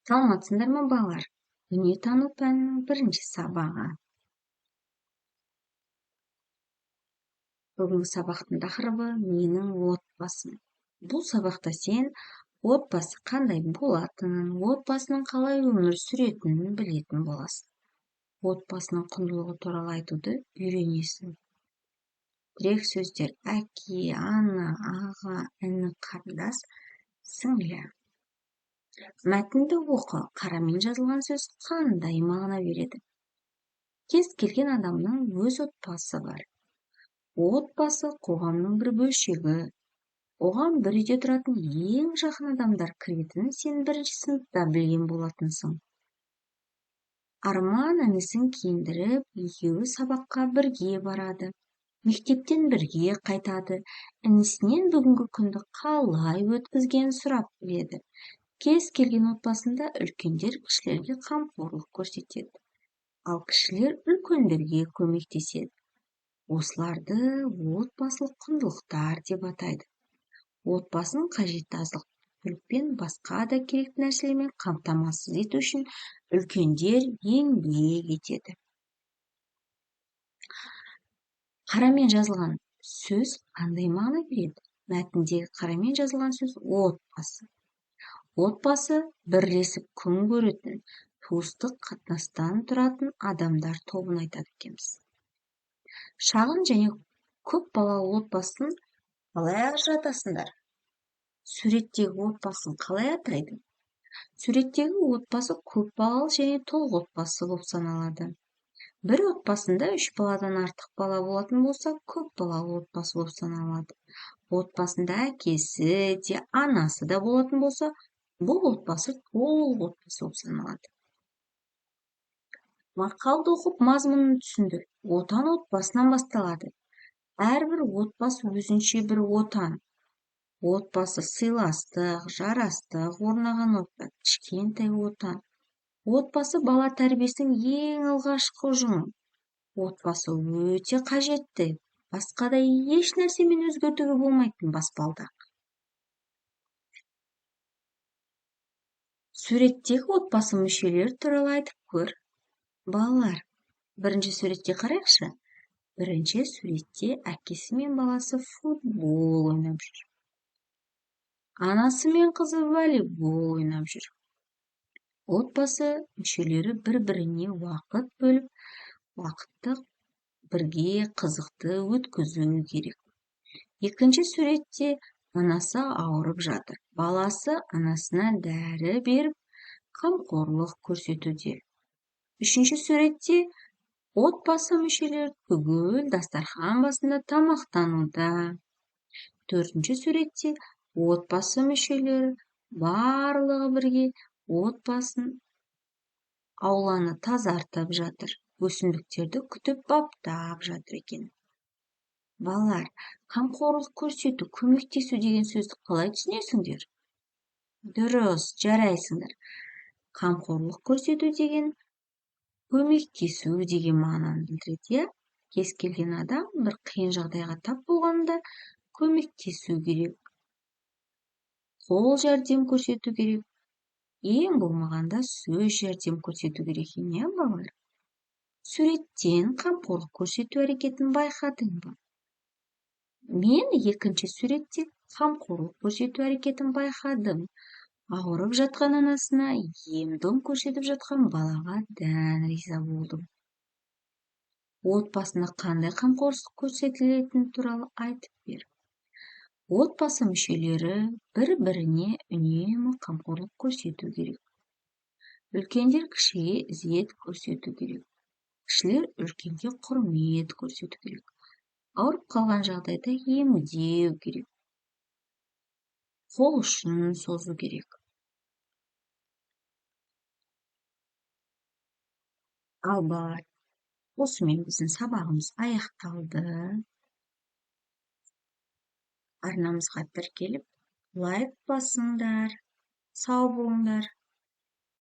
Саламатсыңдар ма балалар? Дүниетану пәнінің бірінші сабағы. Бүгінгі сабақтың тақырыбы менің отбасым. Бұл сабақта сен отбасы қандай болатынын, отбасының қалай өмір сүретінін білетін боласың. Отбасының құндылығы туралы айтуды үйренесің. Тірек сөздер: әке, ана, аға, іні, қарындас, сіңлі. Мәтінді оқы. Қарамен жазылған сөз қандай мағына береді? Кез келген адамның өз отбасы бар. Отбасы қоғамның бір бөлшегі. Оған бір үйде тұратын ең жақын адамдар кіретінін сен бірінші сыныпта білген болатынсың. Арман інісін киіндіріп, екеуі сабаққа бірге барады. Мектептен бірге қайтады. Інісінен бүгінгі күнді қалай өткізгенін сұрап біледі. Кез келген отбасында үлкендер кішілерге қамқорлық көрсетеді, ал кішілер үлкендерге көмектеседі. Осыларды отбасылық құндылықтар деп атайды. Отбасын қажетті азық-түлік пен басқа да керекті нәрселермен қамтамасыз ету үшін үлкендер еңбек етеді. Қарамен жазылған сөз қандай мағына береді? Мәтіндегі қарамен жазылған сөз отбасы. Отбасы бірлесіп күн көретін, туыстық қатынастан тұратын адамдар тобын айтады екенбіз. Шағын және көп балалы отбасын қалай ажыратасыңдар? Суреттегі отбасын қалай атайды? Суреттегі отбасы көп балалы және толық отбасы болып саналады. Бір отбасында 3 баладан артық бала болатын болса, көп балалы отбасы болып саналады. Отбасында әкесі де, анасы да болатын болса, бұл отбасы толық отбасы болып саналады. Мақалды оқып мазмұнын түсіндір. Отан отбасынан басталады. Әрбір отбасы өзінше бір отан. Отбасы сыйластық, жарастық орнаған отбасы, кішкентай отан. Отбасы бала тәрбиесінің ең алғашқы ұжымы. Отбасы өте қажетті, басқада еш нәрсемен өзгертуге болмайтын баспалдақ. Суреттегі отбасы мүшелері туралы айтып көр. Балалар, бірінші суретке қарайықшы. Бірінші суретте әкесі мен баласы футбол ойнап жүр. Анасы мен қызы волейбол ойнап жүр. Отбасы мүшелері бір-біріне уақыт бөліп, уақытты бірге қызықты өткізу керек. Екінші суретте анасы ауырып жатыр. Баласы анасына дәрі беріп, қамқорлық көрсетуде. Үшінші суретте отбасы мүшелері түгел дастархан басында тамақтануда. Төртінші суретте отбасы мүшелері барлығы бірге отбасын ауланы тазартып жатыр. Өсімдіктерді күтіп баптап жатыр екен. Балалар, қамқорлық көрсету, көмектесу деген сөзді қалай түсінесіңдер? Дұрыс, жарайсыңдар. Қамқорлық көрсету деген көмектесу деген мағынаны білдіреді. Кез келген адам бір қиын жағдайға тап болғанда көмектесу керек. Қол жәрдем көрсету керек. Ең болмағанда сөз жәрдем көрсету керек, не балалар? Суреттен қамқорлық көрсету әрекетін байқадың ба? Мен екінші суретте қамқорлық көрсету әрекетін байқадым. Ауырып жатқан анасына ем-дом көрсетіп жатқан балаға дән риза болдым. Отбасына қандай қамқорлық көрсетілетіні туралы айтып бер. Отбасы мүшелері бір-біріне үнемі қамқорлық көрсету керек. Үлкендер кішіге ізет көрсету керек. Кішілер үлкенге құрмет көрсету керек. Ауырып қалған жағдайда емдеу керек. Қол ұшын созу керек. Ал балалар, осымен біздің сабағымыз аяқталды. Арнамызға тіркеліп, лайк басыңдар. Сау болыңдар.